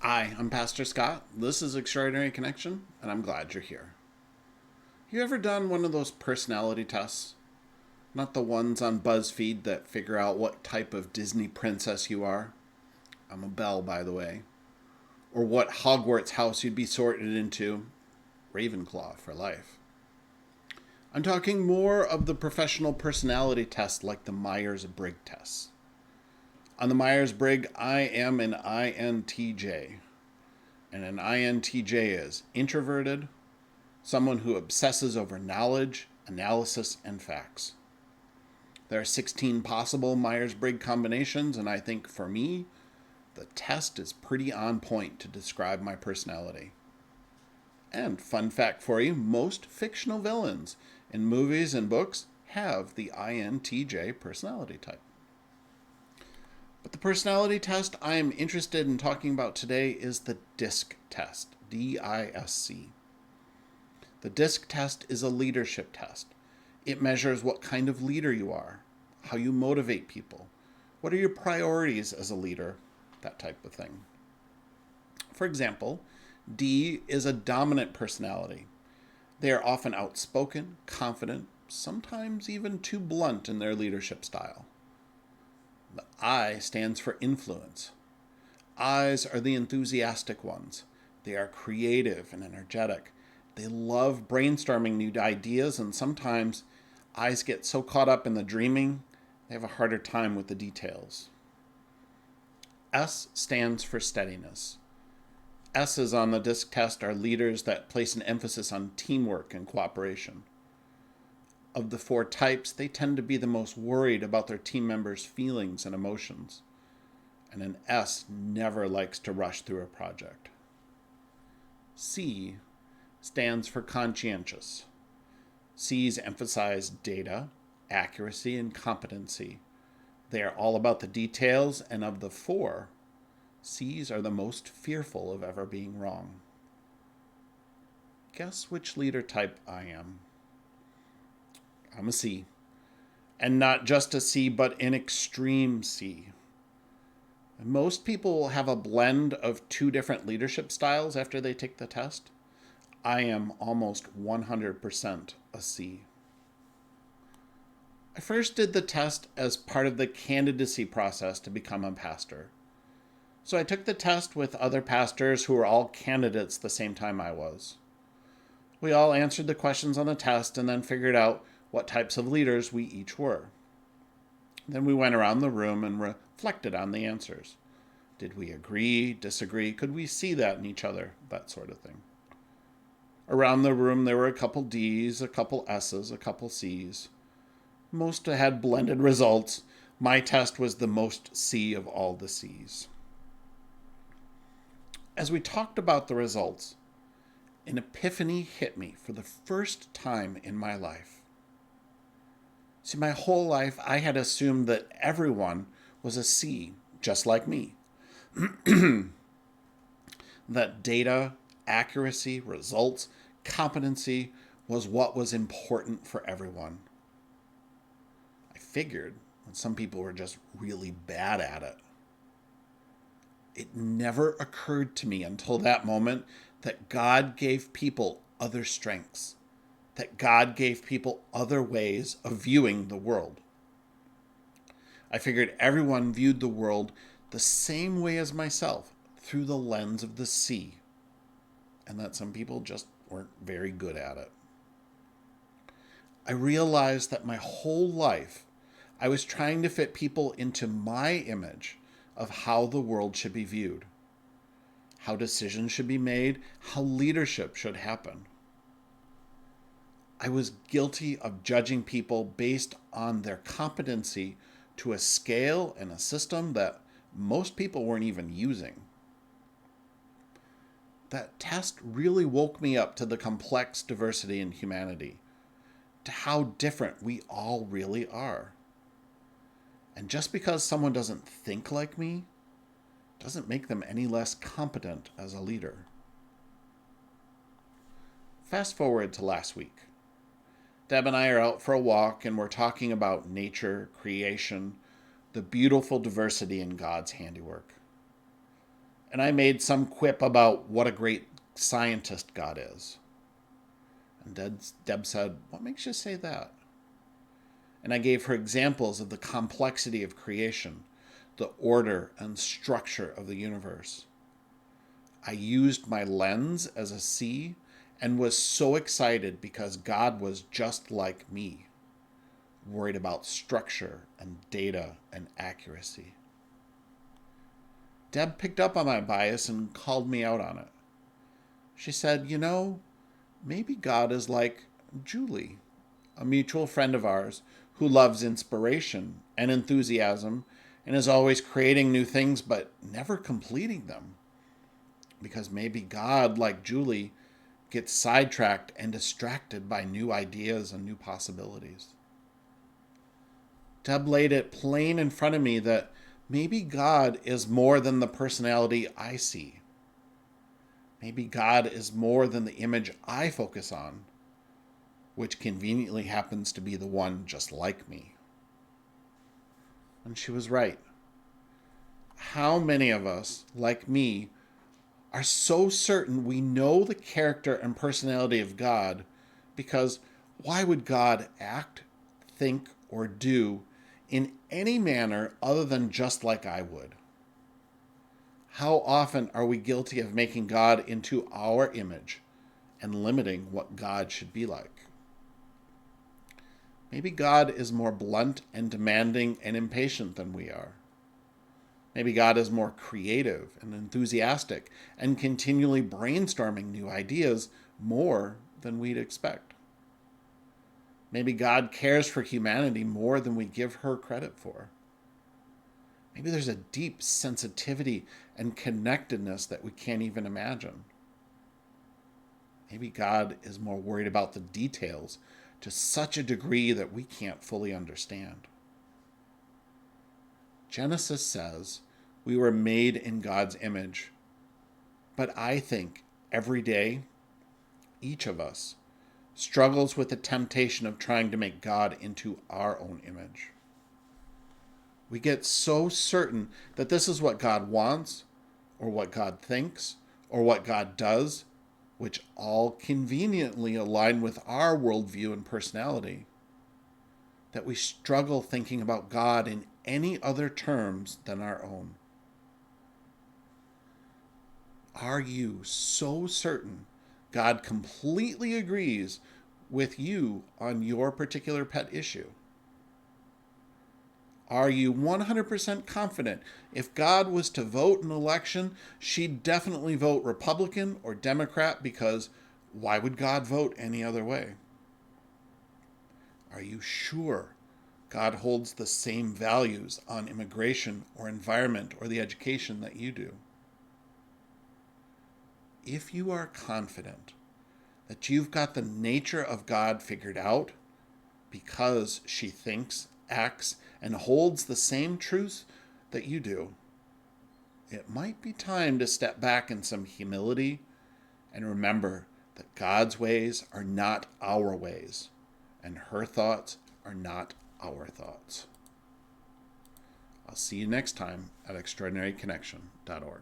Hi, I'm Pastor Scott. This is Extraordinary Connection, and I'm glad you're here. You ever done one of those personality tests? Not the ones on BuzzFeed that figure out what type of Disney princess you are. I'm a Belle, by the way. Or what Hogwarts house you'd be sorted into. Ravenclaw for life. I'm talking more of the professional personality test like the Myers-Briggs test. On the Myers-Briggs, I am an INTJ. And an INTJ is introverted, someone who obsesses over knowledge, analysis, and facts. There are 16 possible Myers-Briggs combinations, and I think for me, the test is pretty on point to describe my personality. And fun fact for you, most fictional villains in movies and books have the INTJ personality type. But the personality test I am interested in talking about today is the DiSC test, DISC. The DiSC test is a leadership test. It measures what kind of leader you are, how you motivate people, what are your priorities as a leader, that type of thing. For example, D is a dominant personality. They are often outspoken, confident, sometimes even too blunt in their leadership style. The I stands for influence. I's are the enthusiastic ones. They are creative and energetic. They love brainstorming new ideas, and sometimes I's get so caught up in the dreaming, they have a harder time with the details. S stands for steadiness. S's on the DiSC test are leaders that place an emphasis on teamwork and cooperation. Of the four types, they tend to be the most worried about their team members' feelings and emotions. And an S never likes to rush through a project. C stands for conscientious. C's emphasize data, accuracy, and competency. They are all about the details, and of the four, C's are the most fearful of ever being wrong. Guess which leader type I am? I'm a C. And not just a C, but an extreme C. Most people will have a blend of two different leadership styles after they take the test. I am almost 100% a C. I first did the test as part of the candidacy process to become a pastor. So I took the test with other pastors who were all candidates the same time I was. We all answered the questions on the test and then figured out what types of leaders we each were. Then we went around the room and reflected on the answers. Did we agree, disagree? Could we see that in each other? That sort of thing. Around the room there were a couple D's, a couple S's, a couple C's. Most had blended results. My test was the most C of all the C's. As we talked about the results, an epiphany hit me for the first time in my life. See, my whole life I had assumed that everyone was a C, just like me. That data, accuracy, results, competency was what was important for everyone. I figured that some people were just really bad at it. It never occurred to me until that moment that God gave people other strengths, that God gave people other ways of viewing the world. I figured everyone viewed the world the same way as myself, through the lens of the C, and that some people just weren't very good at it. I realized that my whole life I was trying to fit people into my image of how the world should be viewed, how decisions should be made, how leadership should happen. I was guilty of judging people based on their competency to a scale and a system that most people weren't even using. That test really woke me up to the complex diversity in humanity, to how different we all really are. And just because someone doesn't think like me, doesn't make them any less competent as a leader. Fast forward to last week. Deb and I are out for a walk and we're talking about nature, creation, the beautiful diversity in God's handiwork. And I made some quip about what a great scientist God is. And Deb said, "What makes you say that?" And I gave her examples of the complexity of creation, the order and structure of the universe. I used my lens as a C and was so excited because God was just like me, worried about structure and data and accuracy. Deb picked up on my bias and called me out on it. She said, maybe God is like Julie, a mutual friend of ours who loves inspiration and enthusiasm and is always creating new things but never completing them. Because maybe God, like Julie, gets sidetracked and distracted by new ideas and new possibilities. Deb laid it plain in front of me that maybe God is more than the personality I see. Maybe God is more than the image I focus on, which conveniently happens to be the one just like me. And she was right. How many of us, like me, are so certain we know the character and personality of God because why would God act, think, or do in any manner other than just like I would? How often are we guilty of making God into our image and limiting what God should be like? Maybe God is more blunt and demanding and impatient than we are. Maybe God is more creative and enthusiastic and continually brainstorming new ideas more than we'd expect. Maybe God cares for humanity more than we give her credit for. Maybe there's a deep sensitivity and connectedness that we can't even imagine. Maybe God is more worried about the details to such a degree that we can't fully understand. Genesis says we were made in God's image, but I think every day, each of us struggles with the temptation of trying to make God into our own image. We get so certain that this is what God wants, or what God thinks, or what God does, which all conveniently align with our worldview and personality, that we struggle thinking about God in any other terms than our own. Are you so certain God completely agrees with you on your particular pet issue? Are you 100% confident if God was to vote an election, she'd definitely vote Republican or Democrat because why would God vote any other way? Are you sure God holds the same values on immigration or environment or the education that you do? If you are confident that you've got the nature of God figured out because she thinks, acts, and holds the same truths that you do, it might be time to step back in some humility and remember that God's ways are not our ways, and her thoughts are not our thoughts. I'll see you next time at extraordinaryconnection.org.